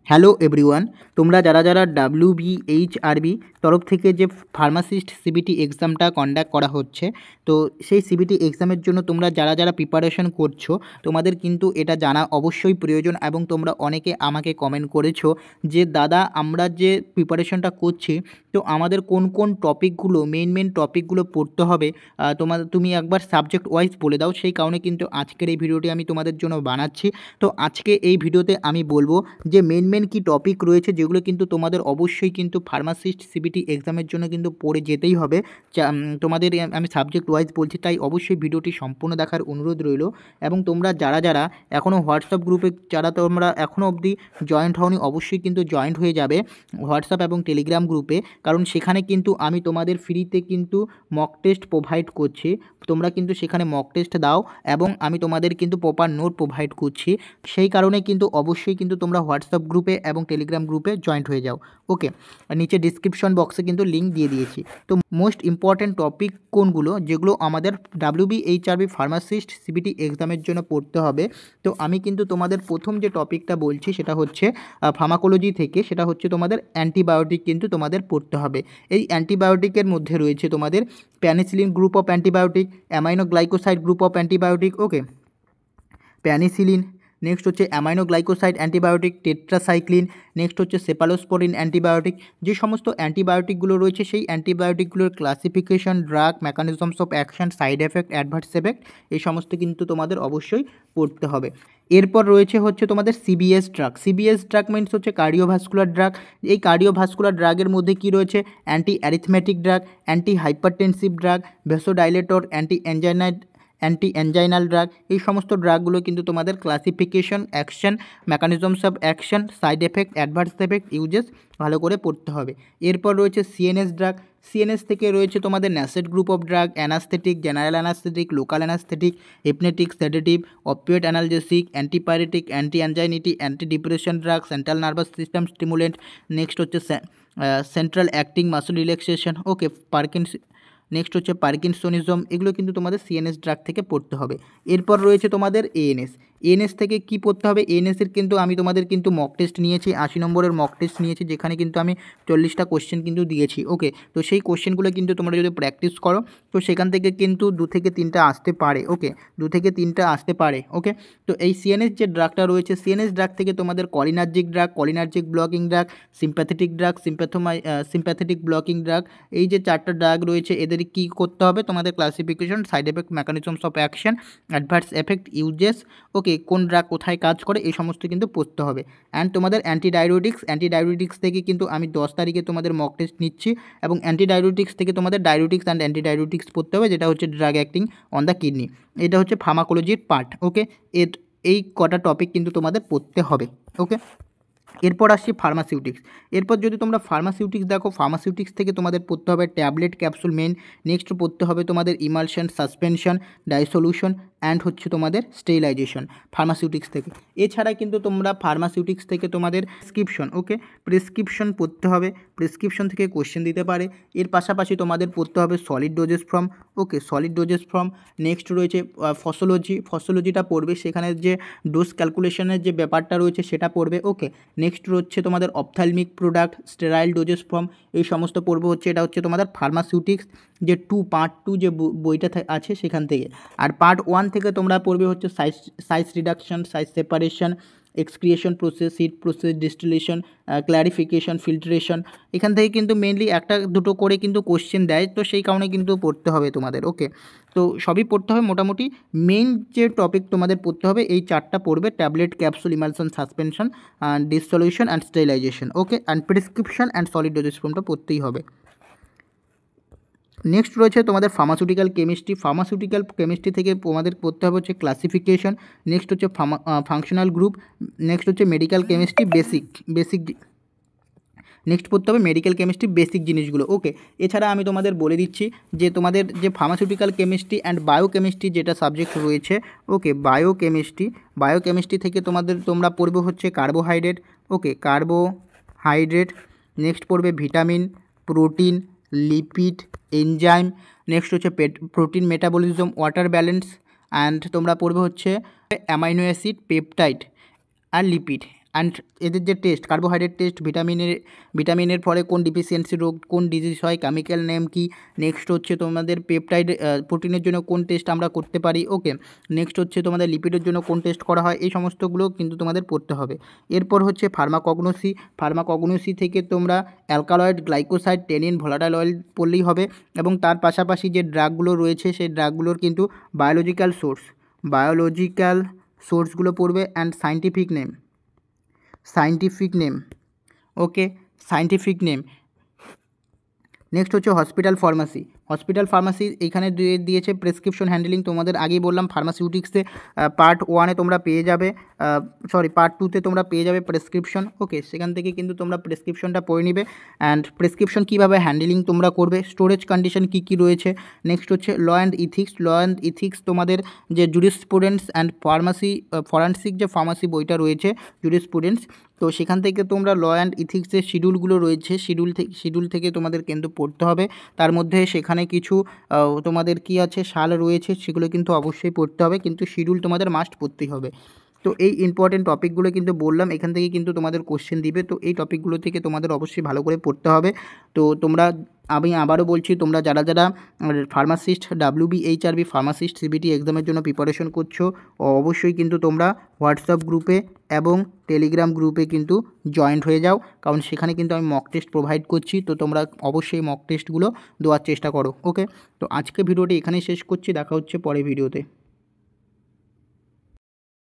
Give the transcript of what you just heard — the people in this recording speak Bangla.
হ্যালো এভরিওয়ান, তোমরা যারা যারা WBHRB তরফ থেকে যে ফার্মাসিস্ট সিবিটি এক্সামটা কন্ডাক্ট করা হচ্ছে, তো সেই সিবিটি এক্সামের জন্য তোমরা যারা যারা প্রিপারেশন করছো, তোমাদের কিন্তু এটা জানা অবশ্যই প্রয়োজন। এবং তোমরা অনেকে আমাকে কমেন্ট করেছো যে দাদা, আমরা যে প্রিপারেশনটা করছি, তো আমাদের কোন কোন টপিকগুলো মেন টপিকগুলো পড়তে হবে, তুমি একবার সাবজেক্ট ওয়াইজ বলে দাও। সেই কারণে কিন্তু আজকের এই ভিডিওটি আমি তোমাদের জন্য বানাচ্ছি। তো আজকে এই ভিডিওতে আমি বলবো যে মেন কী টপিক রয়েছে, যেগুলো কিন্তু তোমাদের অবশ্যই কিন্তু ফার্মাসিস্ট সিবিটি এক্সামের জন্য কিন্তু পড়ে যেতেই হবে। তোমাদের আমি সাবজেক্ট ওয়াইজ বলছি, তাই অবশ্যই ভিডিওটি সম্পূর্ণ দেখার অনুরোধ রইল। এবং তোমরা যারা যারা এখনও হোয়াটসঅ্যাপ গ্রুপে তোমরা এখনও অবধি জয়েন্ট হওনি, অবশ্যই কিন্তু জয়েন্ট হয়ে যাবে হোয়াটসঅ্যাপ এবং টেলিগ্রাম গ্রুপে, কারণ সেখানে কিন্তু আমি তোমাদের ফ্রিতে কিন্তু মক টেস্ট প্রোভাইড করছি। তোমরা কিন্তু সেখানে মক টেস্ট দাও এবং আমি তোমাদের কিন্তু প্রপার নোট প্রোভাইড করছি। সেই কারণে কিন্তু অবশ্যই কিন্তু তোমরা হোয়াটসঅ্যাপ গ্রুপে এবং টেলিগ্রাম গ্রুপে জয়েন্ট হয়ে যাও। ওকে, আর নিচে ডিসক্রিপশন বক্সে কিন্তু লিঙ্ক দিয়ে দিয়েছি। তো মোস্ট ইম্পর্ট্যান্ট টপিক কোনগুলো, যেগুলো আমাদের WBHRB ফার্মাসিস্ট সিবিটি এক্সামের জন্য পড়তে হবে, তো আমি কিন্তু তোমাদের প্রথম যে টপিকটা বলছি সেটা হচ্ছে ফার্মাকোলজি থেকে, সেটা হচ্ছে তোমাদের অ্যান্টিবায়োটিক কিন্তু তোমাদের পড়তে হবে। এই অ্যান্টিবায়োটিকের মধ্যে রয়েছে তোমাদের penicillin group of antibiotic, amino glycoside group of antibiotic, okay, penicillin, next হচ্ছে amino glycoside antibiotic, tetracycline, next হচ্ছে সেপালোস্পোরিন অ্যান্টিবায়োটিক। যে সমস্ত অ্যান্টিবায়োটিকগুলো রয়েছে, সেই অ্যান্টিবায়োটিকগুলোর classification, drug, mechanisms of action, side effect, adverse effect, এই সমস্ত কিন্তু তোমাদের অবশ্যই পড়তে হবে। এরপর রয়েছে হচ্ছে তোমাদের CBS drug. CBS drug means হচ্ছে কার্ডিওভাস্কুলার ড্রাগ। এই কার্ডিওভাস্কুলার ড্রাগের মধ্যে কী রয়েছে? Anti arrhythmic drug, anti hypertensive drug, vasodilator, anti anginal drug. এই সমস্ত ড্রাগগুলো কিন্তু তোমাদের classification, action, mechanisms of action, side effect, adverse effect, uses ভালো করে পড়তে হবে। এরপর রয়েছে সিএনএস ড্রাগ। সিএনএস থেকে রয়েছে তোমাদের ন্যাসেট group of drug, anaesthetic, general anaesthetic, local anaesthetic, hypnotic, sedative, opioid analgesic, antipyretic, anti anxiety, anti depression drug, central nervous system stimulant. Next হচ্ছে central acting muscle relaxation, okay, next হচ্ছে পার্কিনসনিজম। এগুলো কিন্তু তোমাদের সিএনএস ড্রাগ থেকে পড়তে হবে। এরপর রয়েছে তোমাদের এএনএস। এএনএস থেকে কি পড়তে হবে? এএনএসের কিন্তু আমি তোমাদের কিন্তু মক টেস্ট নিয়েছি, 80 নম্বরের মক টেস্ট নিয়েছি, যেখানে কিন্তু আমি 40টা কোশ্চেন কিন্তু দিয়েছি। ওকে, তো সেই কোশ্চেনগুলো কিন্তু তোমরা যদি প্র্যাকটিস করো, তো সেখান থেকে কিন্তু 2 থেকে 3টা আসতে পারে। ওকে, 2 থেকে 3টা আসতে পারে। ওকে, তো এই সিএনএস যে ড্রাগটা রয়েছে, সিএনএস ড্রাগ থেকে তোমাদের cholinergic drug, cholinergic blocking drug, sympathetic drug, sympathetic blocking drug, এই যে 4টা ড্রাগ রয়েছে, এদের কী করতে হবে? তোমাদের classification, side effect, mechanisms of action, adverse effect, uses, okay, কোন ড্রাগ কোথায় কাজ করে, এই সমস্ত কিন্তু পড়তে হবে। অ্যান্ড তোমাদের অ্যান্টিডায়োটিক্স থেকে কিন্তু আমি 10 তারিখে তোমাদের মক টেস্ট নিচ্ছি, এবং অ্যান্টিডায়োটিক্স থেকে তোমাদের ডায়োটিক্স অ্যান্ড অ্যান্টিডায়োটিক্স পড়তে হবে, যেটা হচ্ছে drug acting on the kidney. এটা হচ্ছে ফার্মাকোলজির পার্ট। ওকে, এই কটা টপিক কিন্তু তোমাদের পড়তে হবে। ওকে, এরপর আসছি ফার্মাসিউটিক্স। এরপর যদি তোমরা ফার্মাসিউটিক্স দেখো, ফার্মাসিউটিক্স থেকে তোমাদের পড়তে হবে ট্যাবলেট, ক্যাপসুল মেন। নেক্সট পড়তে হবে তোমাদের ইমালশন, সাসপেনশন, ডাইসোলিউশন, অ্যান্ড হচ্ছে তোমাদের স্টেরিলাইজেশন ফার্মাসিউটিক্স থেকে। এছাড়া কিন্তু তোমরা ফার্মাসিউটিক্স থেকে তোমাদের প্রেসক্রিপশন, ওকে, প্রেসক্রিপশন পড়তে হবে। প্রেসক্রিপশন থেকে কোশ্চেন দিতে পারে। এর পাশাপাশি তোমাদের পড়তে হবে সলিড ডোজেস ফর্ম, ওকে, সলিড ডোজেস ফর্ম। নেক্সট রয়েছে ফসোলজিটা পড়বে, সেখানে যে ডোজ ক্যালকুলেশনের যে ব্যাপারটা রয়েছে সেটা পড়বে। ওকে, নেক্সট হচ্ছে তোমাদের ophthalmic product, sterile doses form, এই সমস্ত পড়বে হচ্ছে। এটা হচ্ছে তোমাদের ফার্মাসিউটিক্স যে পার্ট 2 যে বইটা আছে সেখান থেকে। আর পার্ট 1 থেকে তোমরা পড়বে হচ্ছে size reduction, size separation, extraction process, heat process, distillation, clarification, filtration. এখান থেকে কিন্তু মেনলি 1-2 করে কিন্তু কোশ্চেন দেয়, তো সেই কারণে কিন্তু পড়তে হবে তোমাদের। ওকে, তো সবই পড়তে হবে মোটামুটি। মেইন যে টপিক তোমাদের পড়তে হবে এই 4টা পড়বে: tablet, capsule, emulsion, suspension, dissolution and sterilisation. Okay, and prescription and solid doses ফর্মটা পড়তেই হবে। নেক্সট রয়েছে তোমাদের ফার্মাসিউটিক্যাল কেমিস্ট্রি থেকে তোমাদের পড়তে হবে হচ্ছে ক্লাসিফিকেশন। নেক্সট হচ্ছে ফাংশনাল গ্রুপ। নেক্সট হচ্ছে মেডিকেল কেমিস্ট্রি বেসিক। নেক্সট পড়তে হবে মেডিকেল কেমিস্ট্রি বেসিক জিনিসগুলো। ওকে, এছাড়া আমি তোমাদের বলে দিচ্ছি যে তোমাদের যে ফার্মাসিউটিক্যাল কেমিস্ট্রি অ্যান্ড বায়োকেমিস্ট্রি যেটা সাবজেক্ট রয়েছে, ওকে, বায়োকেমিস্ট্রি থেকে তোমরা পড়বে হচ্ছে কার্বোহাইড্রেট, ওকে, কার্বোহাইড্রেট। নেক্সট পড়বে vitamin, protein, lipid, enzyme. Next হচ্ছে protein metabolism, water balance, and তোমরা পড়বে হচ্ছে অ্যামাইনো অ্যাসিড, পেপটাইড আর লিপিড। অ্যান্ড এদের যে টেস্ট, কার্বোহাইড্রেট টেস্ট, ভিটামিনের ফলে কোন ডিফিসিয়েন্সি রোগ, কোন ডিজিজ হয়, কেমিক্যাল নেম কি, নেক্সট হচ্ছে তোমাদের পেপটাইড প্রোটিনের জন্য কোন টেস্ট আমরা করতে পারি, ওকে। নেক্সট হচ্ছে তোমাদের লিপিডের জন্য কোন টেস্ট করা হয়, এই সমস্তগুলো কিন্তু তোমাদের পড়তে হবে। এরপর হচ্ছে ফার্মাকগনোসি থেকে তোমরা alkaloid, glycoside, tannin, volatile oil পড়লেই হবে। এবং তার পাশাপাশি যে ড্রাগগুলো রয়েছে সেই ড্রাগগুলোর কিন্তু বায়োলজিক্যাল সোর্সগুলো পড়বে and scientific name, okay, scientific name. Next হচ্ছে হসপিটাল ফার্মাসি এখানে দিয়েছে প্রেসক্রিপশন হ্যান্ডলিং, তোমাদের আগেই বললাম ফার্মাসিউটিক্সে পার্ট 1-এ তোমরা পেয়ে যাবে, পার্ট 2-তে তোমরা পেয়ে যাবে প্রেসক্রিপশন, ওকে। সেখান থেকে কিন্তু তোমরা প্রেসক্রিপশনটা পড়ে নিবে অ্যান্ড প্রেসক্রিপশন কীভাবে হ্যান্ডলিং তোমরা করবে, স্টোরেজ কন্ডিশন কী কী রয়েছে। নেক্সট হচ্ছে ল অ্যান্ড ইথিক্স তোমাদের যে জুরিসপ্রুডেন্স অ্যান্ড ফরেন্সিক যে ফার্মাসি বইটা রয়েছে জুরিসপ্রুডেন্স, তো সেখান থেকে তোমরা ল অ্যান্ড ইথিক্সের শিডিউলগুলো রয়েছে, শিডিউল থেকে তোমাদের কিন্তু পড়তে হবে। তার মধ্যে সেখানে কিছু তোমাদের কি আছে সাল রয়েছে, সেগুলো কিন্তু অবশ্যই পড়তে হবে, কিন্তু শিডিউল তোমাদের মাস্ট পড়তেই হবে। তো এই ইম্পর্টেন্ট টপিকগুলো কিন্তু বললাম, এখান থেকে কিন্তু তোমাদের কোশ্চেন দিবে, তো এই টপিকগুলো থেকে তোমাদের অবশ্যই ভালো করে পড়তে হবে। তো আমি আবারও বলছি, তোমরা যারা ফার্মাসিস্ট WBHRB ফার্মাসিস্ট CBT এক্সামের জন্য প্রিপারেশন করছো, অবশ্যই কিন্তু তোমরা হোয়াটসঅ্যাপ গ্রুপে এবং টেলিগ্রাম গ্রুপে কিন্তু জয়েন্ট হয়ে যাও, কারণ সেখানে কিন্তু আমি মক টেস্ট প্রোভাইড করছি। তো তোমরা অবশ্যই মক টেস্টগুলো দেওয়ার চেষ্টা করো, ওকে। তো আজকে ভিডিওটি এখানেই শেষ করছি, দেখা হচ্ছে পরের ভিডিওতে।